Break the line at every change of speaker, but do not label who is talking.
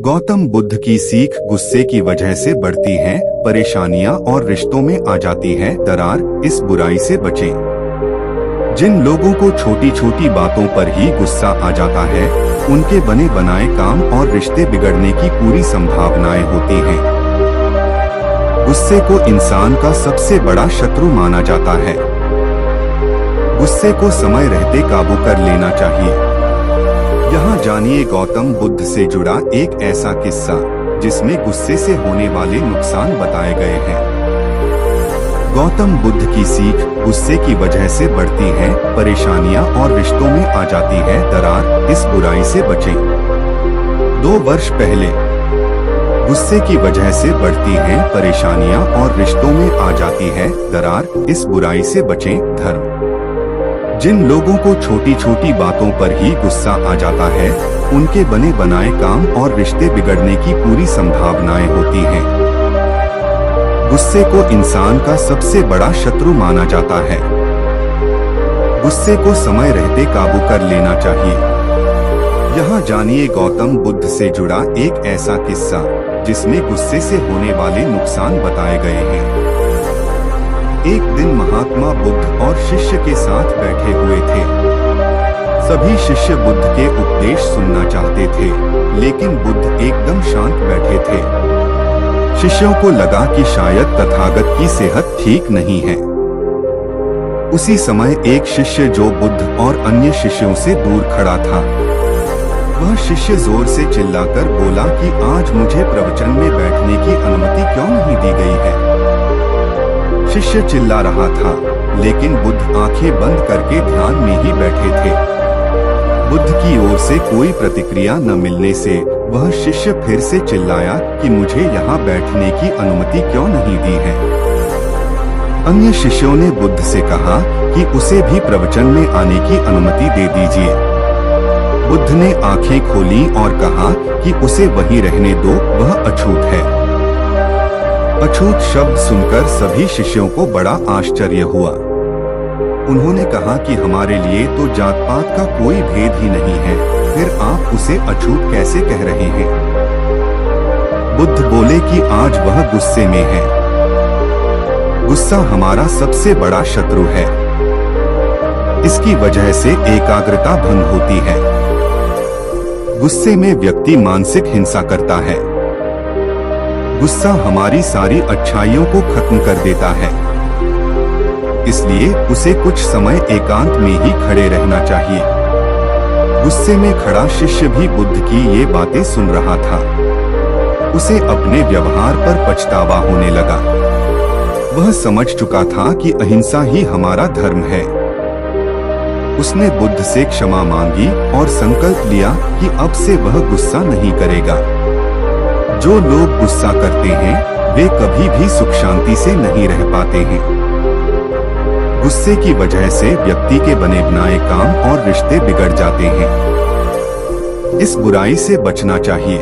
गौतम बुद्ध की सीख गुस्से की वजह से बढ़ती है, परेशानियां और रिश्तों में आ जाती है दरार। इस बुराई से बचें। जिन लोगों को छोटी छोटी बातों पर ही गुस्सा आ जाता है, उनके बने बनाए काम और रिश्ते बिगड़ने की पूरी संभावनाएं होती हैं। गुस्से को इंसान का सबसे बड़ा शत्रु माना जाता है। गुस्से को समय रहते काबू कर लेना चाहिए। यहाँ जानिए गौतम बुद्ध से जुड़ा एक ऐसा किस्सा जिसमें गुस्से से होने वाले नुकसान बताए गए हैं। गौतम बुद्ध की सीख गुस्से की वजह से बढ़ती है, परेशानियां और रिश्तों में आ जाती है दरार। इस बुराई से बचें। 2 वर्ष पहले गुस्से की वजह से बढ़ती है, परेशानियां और रिश्तों में आ जाती है दरार। इस बुराई से बचें। धर्म। जिन लोगों को छोटी छोटी बातों पर ही गुस्सा आ जाता है, उनके बने बनाए काम और रिश्ते बिगड़ने की पूरी संभावनाएं होती हैं। गुस्से को इंसान का सबसे बड़ा शत्रु माना जाता है। गुस्से को समय रहते काबू कर लेना चाहिए। यहाँ जानिए गौतम बुद्ध से जुड़ा एक ऐसा किस्सा जिसमें गुस्से से होने वाले नुकसान बताए गए हैं। एक दिन महात्मा बुद्ध और शिष्य के साथ बैठे हुए थे। सभी शिष्य बुद्ध के उपदेश सुनना चाहते थे, लेकिन बुद्ध एकदम शांत बैठे थे। शिष्यों को लगा कि शायद तथागत की सेहत ठीक नहीं है। उसी समय एक शिष्य जो बुद्ध और अन्य शिष्यों से दूर खड़ा था, वह शिष्य जोर से चिल्लाकर बोला कि आज मुझे प्रवचन में बैठने की अनुमति क्यों नहीं दी गई है। शिष्य चिल्ला रहा था, लेकिन बुद्ध आंखें बंद करके ध्यान में ही बैठे थे। बुद्ध की ओर से कोई प्रतिक्रिया न मिलने से वह शिष्य फिर से चिल्लाया कि मुझे यहाँ बैठने की अनुमति क्यों नहीं दी है। अन्य शिष्यों ने बुद्ध से कहा कि उसे भी प्रवचन में आने की अनुमति दे दीजिए। बुद्ध ने आंखें खोली और कहा कि उसे वहीं रहने दो, वह अछूत है। अछूत शब्द सुनकर सभी शिष्यों को बड़ा आश्चर्य हुआ। उन्होंने कहा कि हमारे लिए तो जात पात का कोई भेद ही नहीं है, फिर आप उसे अछूत कैसे कह रहे हैं। बुद्ध बोले कि आज वह गुस्से में है। गुस्सा हमारा सबसे बड़ा शत्रु है। इसकी वजह से एकाग्रता भंग होती है। गुस्से में व्यक्ति मानसिक हिंसा करता है। गुस्सा हमारी सारी अच्छाइयों को खत्म कर देता है। इसलिए उसे कुछ समय एकांत में ही खड़े रहना चाहिए। गुस्से में खड़ा शिष्य भी बुद्ध की ये बातें सुन रहा था। उसे अपने व्यवहार पर पछतावा होने लगा। वह समझ चुका था कि अहिंसा ही हमारा धर्म है। उसने बुद्ध से क्षमा मांगी और संकल्प लिया कि अब से वह गुस्सा नहीं करेगा। जो लोग गुस्सा करते हैं, वे कभी भी सुख शांति से नहीं रह पाते हैं। गुस्से की वजह से व्यक्ति के बने बनाए काम और रिश्ते बिगड़ जाते हैं। इस बुराई से बचना चाहिए।